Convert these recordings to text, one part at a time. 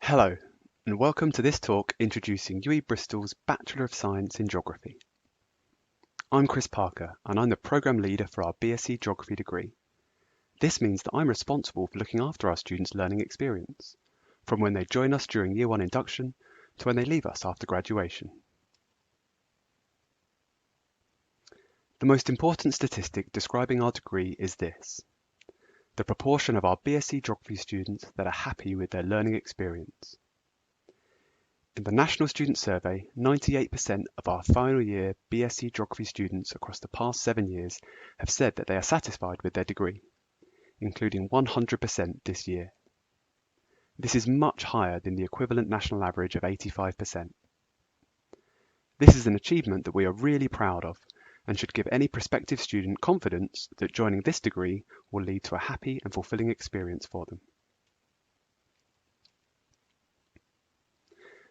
Hello, and welcome to this talk introducing UWE Bristol's Bachelor of Science in Geography. I'm Chris Parker, and I'm the Programme Leader for our BSc Geography degree. This means that I'm responsible for looking after our students' learning experience, from when they join us during Year 1 induction to when they leave us after graduation. The most important statistic describing our degree is this: the proportion of our BSc Geography students that are happy with their learning experience. In the National Student Survey, 98% of our final year BSc Geography students across the past 7 years have said that they are satisfied with their degree, including 100% this year. This is much higher than the equivalent national average of 85%. This is an achievement that we are really proud of and should give any prospective student confidence that joining this degree will lead to a happy and fulfilling experience for them.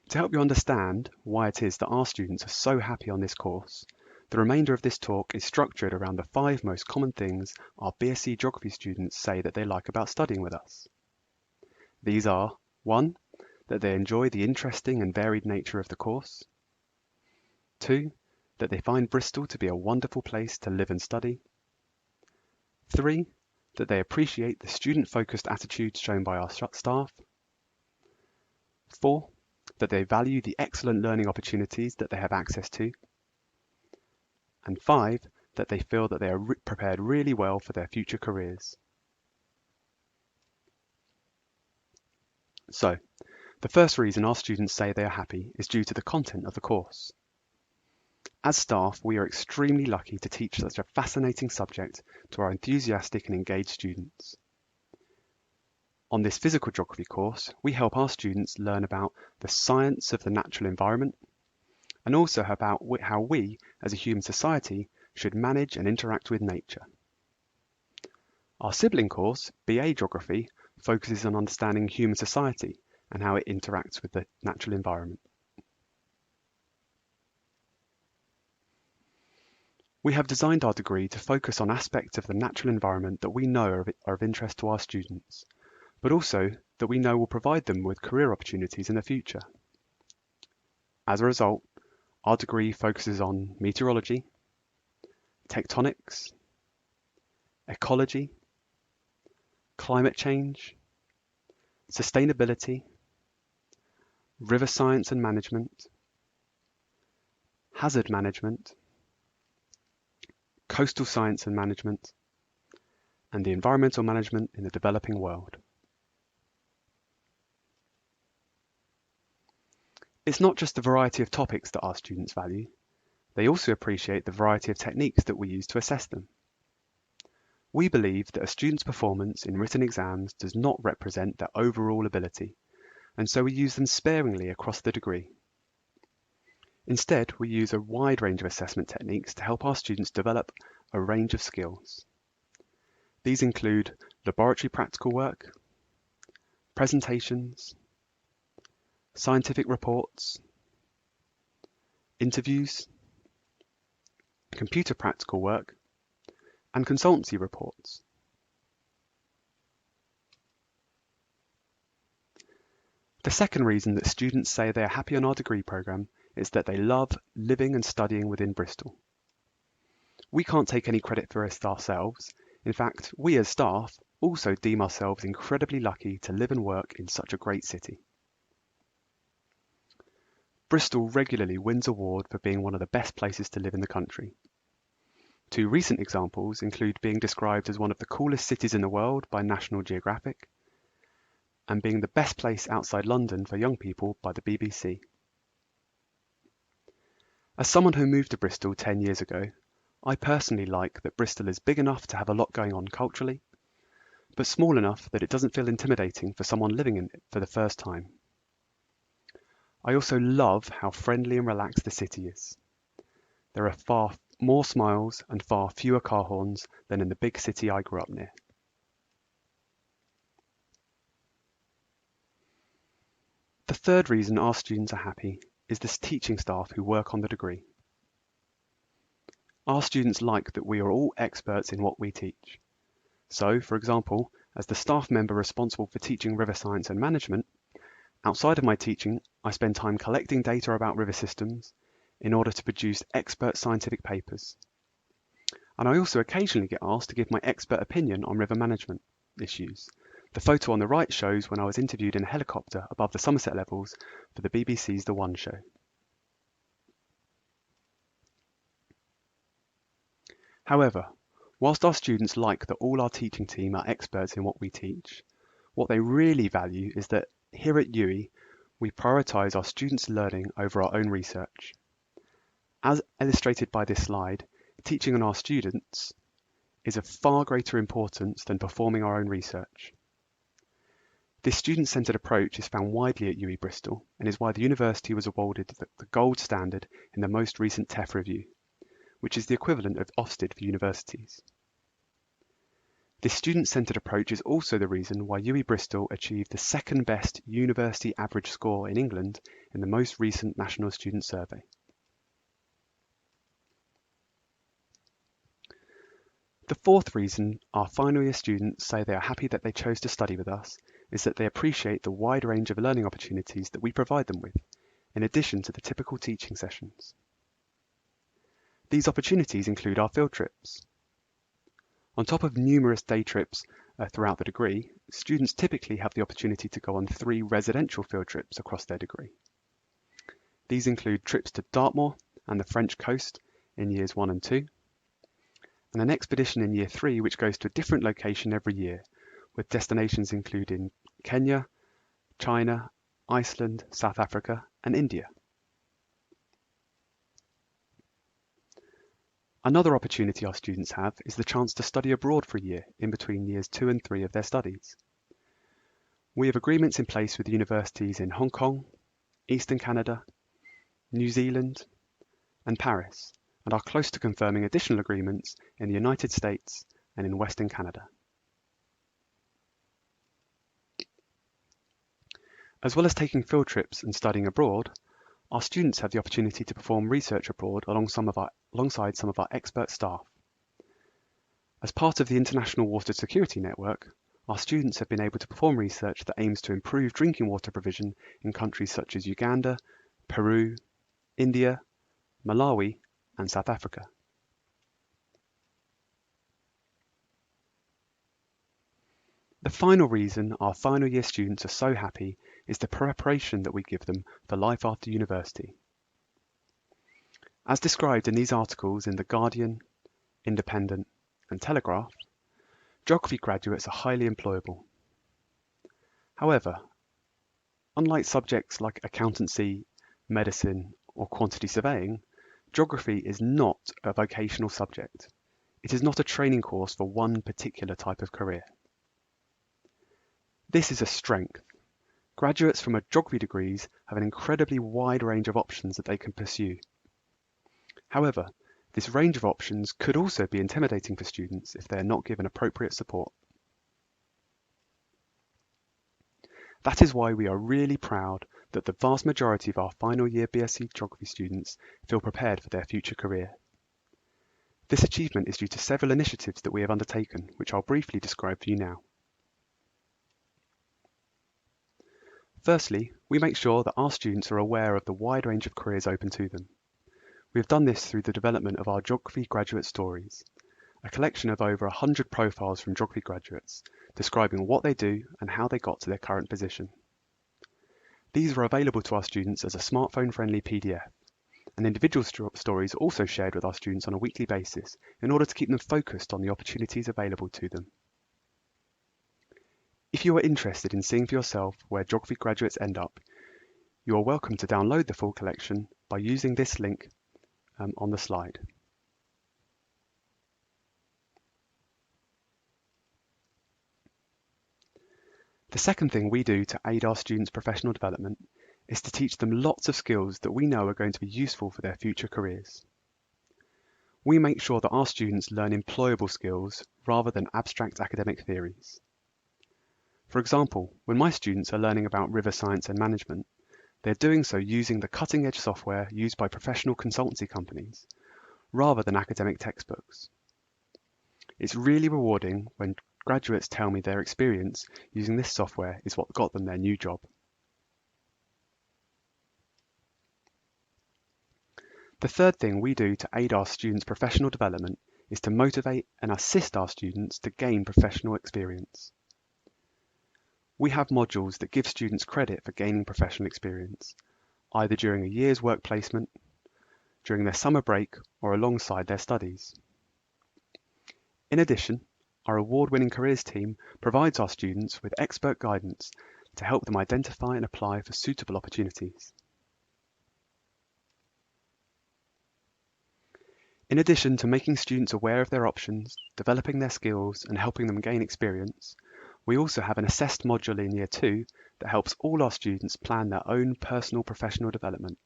To help you understand why it is that our students are so happy on this course, the remainder of this talk is structured around the 5 most common things our BSc Geography students say that they like about studying with us. These are 1. That they enjoy the interesting and varied nature of the course. 2. That they find Bristol to be a wonderful place to live and study. 3. That they appreciate the student-focused attitudes shown by our staff. 4. That they value the excellent learning opportunities that they have access to. And 5. That they feel that they are prepared really well for their future careers. So, the first reason our students say they are happy is due to the content of the course. As staff, we are extremely lucky to teach such a fascinating subject to our enthusiastic and engaged students. On this physical geography course, we help our students learn about the science of the natural environment and also about how we, as a human society, should manage and interact with nature. Our sibling course, BA Geography, focuses on understanding human society and how it interacts with the natural environment. We have designed our degree to focus on aspects of the natural environment that we know are of interest to our students, but also that we know will provide them with career opportunities in the future. As a result, our degree focuses on meteorology, tectonics, ecology, climate change, sustainability, river science and management, hazard management, coastal science and management, and the environmental management in the developing world. It's not just the variety of topics that our students value, they also appreciate the variety of techniques that we use to assess them. We believe that a student's performance in written exams does not represent their overall ability, and so we use them sparingly across the degree. Instead, we use a wide range of assessment techniques to help our students develop a range of skills. These include laboratory practical work, presentations, scientific reports, interviews, computer practical work, and consultancy reports. The second reason that students say they are happy on our degree programme is that they love living and studying within Bristol. We can't take any credit for this ourselves. In fact, we as staff also deem ourselves incredibly lucky to live and work in such a great city. Bristol regularly wins awards for being one of the best places to live in the country. 2 recent examples include being described as one of the coolest cities in the world by National Geographic and being the best place outside London for young people by the BBC. As someone who moved to Bristol 10 years ago, I personally like that Bristol is big enough to have a lot going on culturally, but small enough that it doesn't feel intimidating for someone living in it for the first time. I also love how friendly and relaxed the city is. There are far more smiles and far fewer car horns than in the big city I grew up near. The third reason our students are happy is the teaching staff who work on the degree. Our students like that we are all experts in what we teach. So, for example, as the staff member responsible for teaching river science and management, Outside of my teaching, I spend time collecting data about river systems in order to produce expert scientific papers. And I also occasionally get asked to give my expert opinion on river management issues. The photo on the right shows when I was interviewed in a helicopter above the Somerset levels for the BBC's The One Show. However, whilst our students like that all our teaching team are experts in what we teach, what they really value is that here at UWE, we prioritise our students' learning over our own research. As illustrated by this slide, teaching on our students is of far greater importance than performing our own research. This student-centred approach is found widely at UWE Bristol and is why the university was awarded the gold standard in the most recent TEF review, which is the equivalent of Ofsted for universities. This student-centred approach is also the reason why UWE Bristol achieved the second best university average score in England in the most recent National Student Survey. The fourth reason our final year students say they are happy that they chose to study with us is that they appreciate the wide range of learning opportunities that we provide them with, in addition to the typical teaching sessions. These opportunities include our field trips. On top of numerous day trips throughout the degree, students typically have the opportunity to go on 3 residential field trips across their degree. These include trips to Dartmoor and the French coast in years 1 and 2, and an expedition in year 3 which goes to a different location every year, with destinations including Kenya, China, Iceland, South Africa, and India. Another opportunity our students have is the chance to study abroad for a year in between years 2 and 3 of their studies. We have agreements in place with universities in Hong Kong, Eastern Canada, New Zealand, and Paris, and are close to confirming additional agreements in the United States and in Western Canada. As well as taking field trips and studying abroad, our students have the opportunity to perform research abroad alongside some of our expert staff. As part of the International Water Security Network, our students have been able to perform research that aims to improve drinking water provision in countries such as Uganda, Peru, India, Malawi, and South Africa. The final reason our final year students are so happy is the preparation that we give them for life after university. As described in these articles in The Guardian, Independent, and Telegraph, geography graduates are highly employable. However, unlike subjects like accountancy, medicine, or quantity surveying, geography is not a vocational subject. It is not a training course for one particular type of career. This is a strength. Graduates from geography degrees have an incredibly wide range of options that they can pursue. However, this range of options could also be intimidating for students if they are not given appropriate support. That is why we are really proud that the vast majority of our final year BSc Geography students feel prepared for their future career. This achievement is due to several initiatives that we have undertaken, which I'll briefly describe for you now. Firstly, we make sure that our students are aware of the wide range of careers open to them. We have done this through the development of our Geography Graduate Stories, a collection of over 100 profiles from geography graduates, describing what they do and how they got to their current position. These are available to our students as a smartphone-friendly PDF, and individual stories are also shared with our students on a weekly basis in order to keep them focused on the opportunities available to them. If you are interested in seeing for yourself where geography graduates end up, you are welcome to download the full collection by using this link on the slide. The second thing we do to aid our students' professional development is to teach them lots of skills that we know are going to be useful for their future careers. We make sure that our students learn employable skills rather than abstract academic theories. For example, when my students are learning about river science and management, they're doing so using the cutting-edge software used by professional consultancy companies, rather than academic textbooks. It's really rewarding when graduates tell me their experience using this software is what got them their new job. The third thing we do to aid our students' professional development is to motivate and assist our students to gain professional experience. We have modules that give students credit for gaining professional experience, either during a year's work placement, during their summer break, or alongside their studies. In addition, our award-winning careers team provides our students with expert guidance to help them identify and apply for suitable opportunities. In addition to making students aware of their options, developing their skills, and helping them gain experience, we also have an assessed module in Year 2 that helps all our students plan their own personal professional development.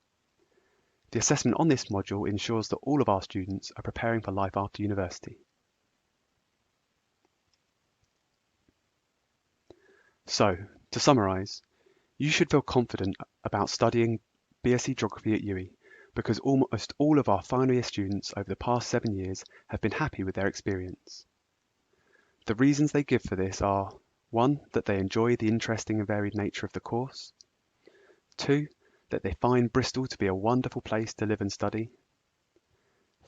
The assessment on this module ensures that all of our students are preparing for life after university. So, to summarise, you should feel confident about studying BSc Geography at UWE because almost all of our final year students over the past 7 years have been happy with their experience. The reasons they give for this are 1. That they enjoy the interesting and varied nature of the course, 2. That they find Bristol to be a wonderful place to live and study,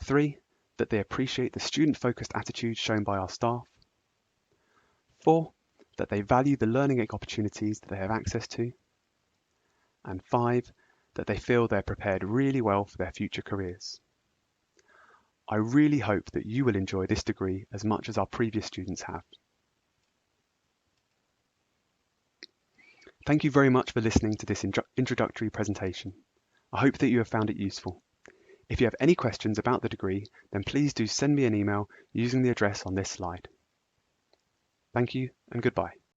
3. That they appreciate the student-focused attitude shown by our staff, 4. That they value the learning opportunities that they have access to, and 5. That they feel they're prepared really well for their future careers. I really hope that you will enjoy this degree as much as our previous students have. Thank you very much for listening to this introductory presentation. I hope that you have found it useful. If you have any questions about the degree, then please do send me an email using the address on this slide. Thank you and goodbye.